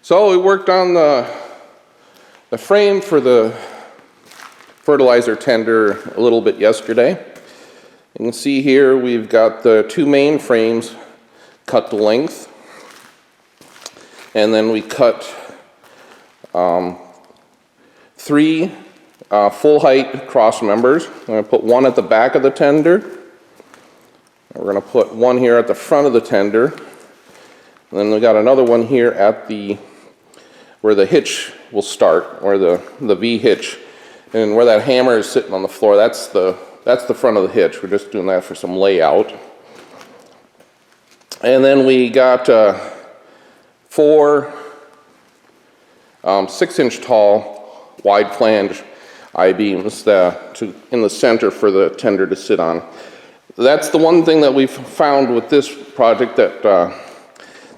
So we worked on the frame for the fertilizer tender a little bit yesterday. You can see here we've got the two main frames cut to length, and then we cut three full height cross members. I'm going to put one at the back of the tender. We're going to put one here at the front of the tender. And then we got another one here at where the hitch will start, or the V hitch, and where that hammer is sitting on the floor. That's the front of the hitch. We're just doing that for some layout. And then we got four 6-inch tall wide flange I-beams in the center for the tender to sit on. That's the one thing that we've found with this project, that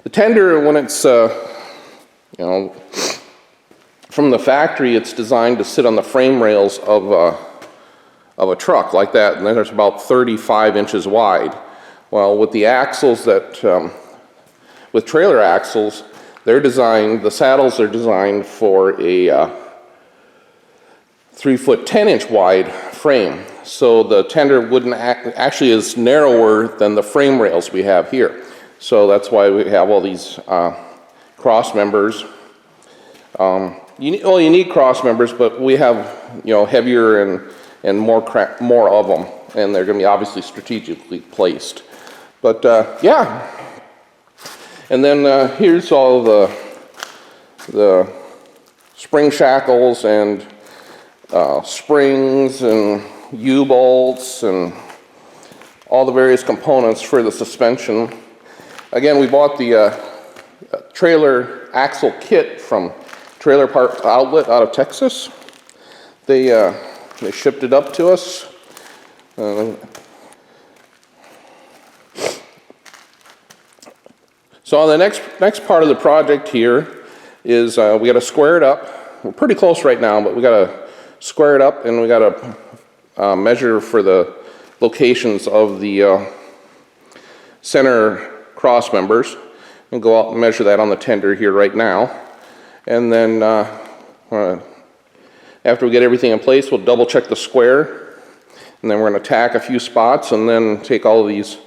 the tender, when it's from the factory, it's designed to sit on the frame rails of a truck like that, and then it's about 35 inches wide. Well, with the axles with trailer axles, the saddles are designed for a 3-foot 10-inch wide frame. So the tender actually is narrower than the frame rails we have here. So that's why we have all these cross members. You need cross members, but we have heavier and more of them, and they're going to be obviously strategically placed. But yeah, and then here's all the spring shackles and springs and U-bolts and all the various components for the suspension. Again, we bought the trailer axle kit from Trailer Parts Outlet out of Texas. They shipped it up to us. So the next part of the project here is we got to square it up. We're pretty close right now, but we got to square it up, and we got to measure for the locations of the center cross members, and go out and measure that on the tender here right now. And then after we get everything in place, we'll double check the square, and then we're going to tack a few spots, and then take all of these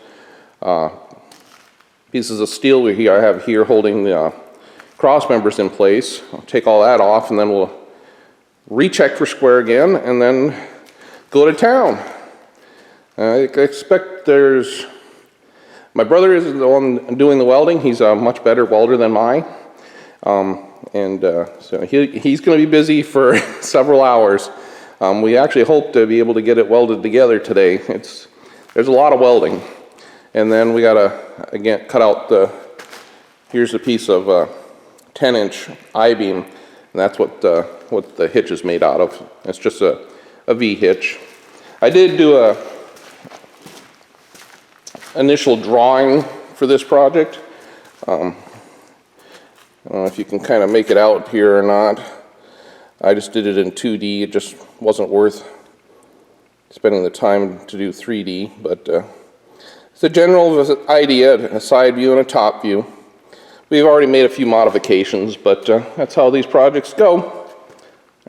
pieces of steel I have here holding the cross members in place. I'll take all that off, and then we'll recheck for square again, and then go to town. I expect my brother is the one doing the welding. He's a much better welder than mine. So he's going to be busy for several hours. We actually hope to be able to get it welded together today. There's a lot of welding. And then we got to, again, cut out here's a piece of 10-inch I-beam, and that's what the hitch is made out of. It's just a V hitch. I did do a initial drawing for this project. I don't know if you can kind of make it out here or not. I just did it in 2D. It just wasn't worth spending the time to do 3D, but it's a general idea, a side view and a top view. We've already made a few modifications, but that's how these projects go.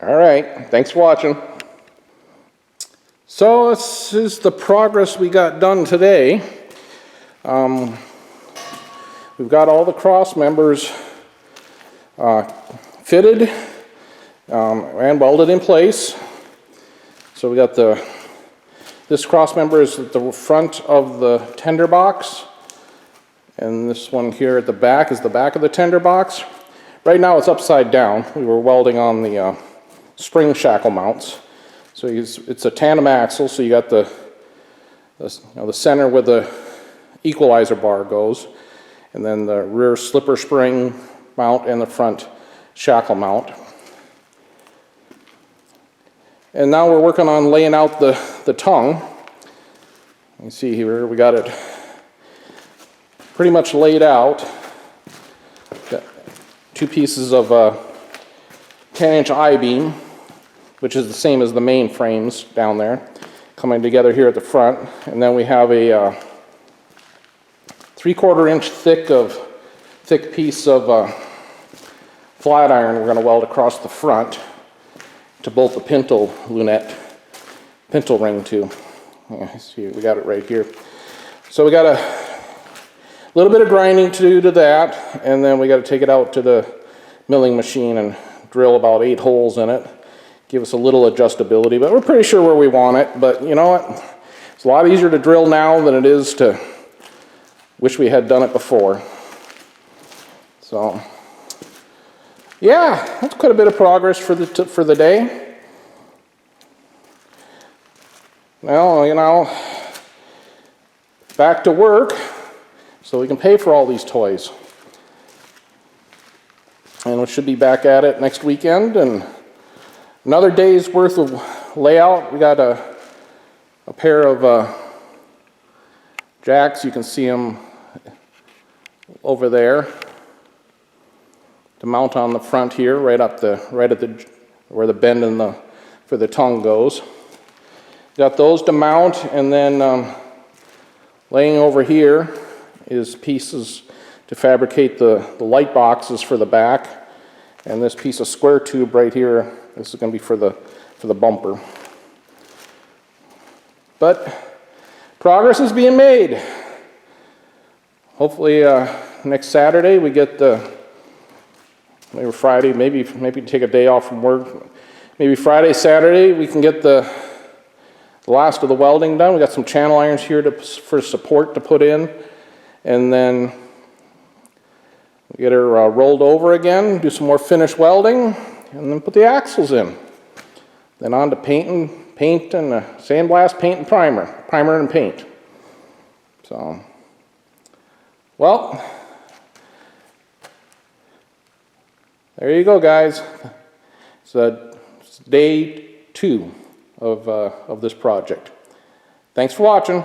All right, thanks for watching. So this is the progress we got done today. We've got all the cross members fitted and welded in place. So we got this cross member is at the front of the tender box, and this one here at the back is the back of the tender box. Right now it's upside down. We were welding on the spring shackle mounts. So it's a tandem axle, so you got the center where the equalizer bar goes, and then the rear slipper spring mount and the front shackle mount. And now we're working on laying out the tongue. You can see here we got it pretty much laid out. Got two pieces of 10-inch I-beam, which is the same as the main frames down there, coming together here at the front. And then we have a 3/4 inch thick piece of flat iron we're going to weld across the front to bolt the pintle ring to. Yeah, see, we got it right here. So we got a little bit of grinding to do to that, and then we got to take it out to the milling machine and drill about 8 holes in it. Give us a little adjustability, but we're pretty sure where we want it. But you know what? It's a lot easier to drill now than it is to wish we had done it before. So, yeah, that's quite a bit of progress for the day. Well, you know, back to work so we can pay for all these toys. And we should be back at it next weekend, and another day's worth of layout. We got a pair of jacks. You can see them over there to mount on the front here, right at the where the bend for the tongue goes. Got those to mount, and then laying over here is pieces to fabricate the light boxes for the back, and this piece of square tube right here. This is going to be for the bumper. But progress is being made. Hopefully next Saturday we get maybe Friday, maybe take a day off from work. Maybe Friday, Saturday we can get the last of the welding done. We got some channel irons here for support to put in, and then we get her rolled over again, do some more finish welding, and then put the axles in. Then on to paint and sandblast, paint and primer and paint. So, well, there you go, guys. It's day 2 of this project. Thanks for watching.